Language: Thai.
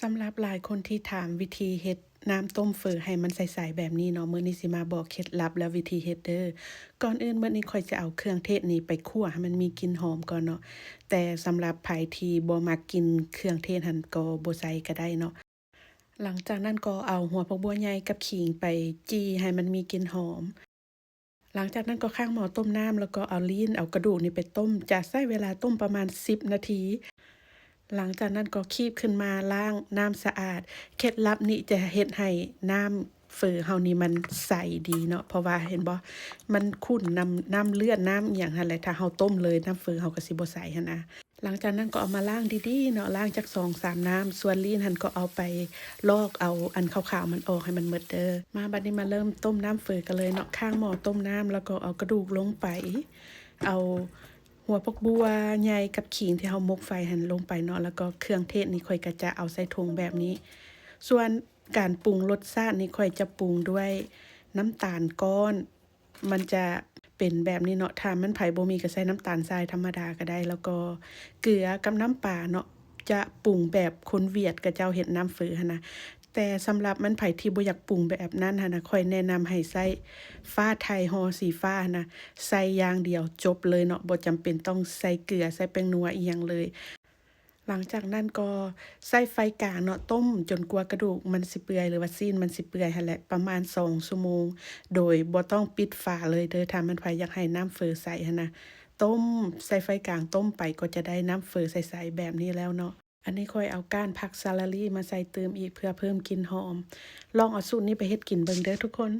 สำหรับหลายคนที่ถามวิธีเฮ็ดน้ำต้มเฝอให้มันใสๆแบบนี้เนาะมื้อนี้สิมาบอกเคล็ดลับและวิธีเฮ็ดเด้อก่อนอื่นมื้อนี้ข้อยจะเอาเครื่องเทศนี้ไปคั่วให้มันมีกลิ่นหอมก่อนเนาะแต่สำหรับไผที่บ่มักกินเครื่องเทศหั้นก็บ่ใส่ก็ได้เนาะหลังจากนั้นก็เอาหัวผักบัวใหญ่กับขิงไปจี้ให้มันมีกลิ่นหอมหลังจากนั้นก็ข้างหม้อต้มน้ำแล้วก็เอาลีนเอากระดูกนี่ไปต้มจะใช้เวลาต้มประมาณ10นาที หลังจากนั้นก็คีบขึ้นมาล้างน้ำสะอาดเคล็ดลับนี้จะเฮ็ดให้น้ำเฝอเฮานี่มันใสดีเนาะเพราะว่าเห็นบ่มันขุ่นน้ำเลือดน้ำอิหยังหั่นแหละถ้าเฮาต้มเลยน้ำเฝอเฮาก็สิบ่ใสหันนะหลังจากนั้นก็เอามาล้างดีๆเนาะล้างจัก2-3น้ำส่วนลีนหั้นก็เอาไปลอกเอาอันขาวๆมันออกให้มันหมดเด้อมาบัดนี้มาเริ่มต้มน้ำเฝอกันเลยเนาะข้างหม้อต้มน้ำแล้วก็เอากระดูกลงไปเอา หัวผักบัวใหญ่กับขิงที่เฮาหมกไฟหั่นลงไปเนาะแล้วก็เครื่องเทศนี่ข้อยก็จะเอาใส่ถุงแบบนี้ส่วนการปรุงรสชาตินี่ข้อยจะปรุงด้วยน้ำตาลก้อนมันจะเป็นแบบนี้เนาะถ้ามันไผบ่มีก็ใส่น้ำตาลทรายธรรมดาก็ได้แล้วก็เกลือกับน้ำปลาเนาะจะปรุงแบบคนเวียดเขาเจ้าเฮ็ดน้ำเฝอหั้นนะแต่สำหรับมันไผที่บ่อยากปรุงแบบนั้นหั้นนะข้อยแนะนำให้ใส่ฟ้าไทยห่อสีฟ้านะใส่อย่างเดียวจบเลยเนาะบ่จำเป็นต้องใส่เกลือใส่แป้งนัวอิหยังเลยหลังจากนั้นก็ใส่ไฟกลางเนาะต้มจนกว่ากระดูกมันสิเปื่อยหรือว่าซีนมันสิเปื่อยหั้นแหละประมาณ2ชั่วโมงโดยบ่ต้องปิดฝาเลยเด้อถ้ามันไผอยากให้น้ำเฝอใสหั้นนะต้มใส่ไฟกลางต้มไปก็จะได้น้ำเฝอใสๆแบบนี้แล้วเนาะ อันนี้ค่อยเอาก้านผักสะระลี่มาใส่เติมอีกเพื่อเพิ่มกลิ่นหอม ลองเอาสูตรนี้ไปเฮ็ดกินเบิ่งเด้อทุกคน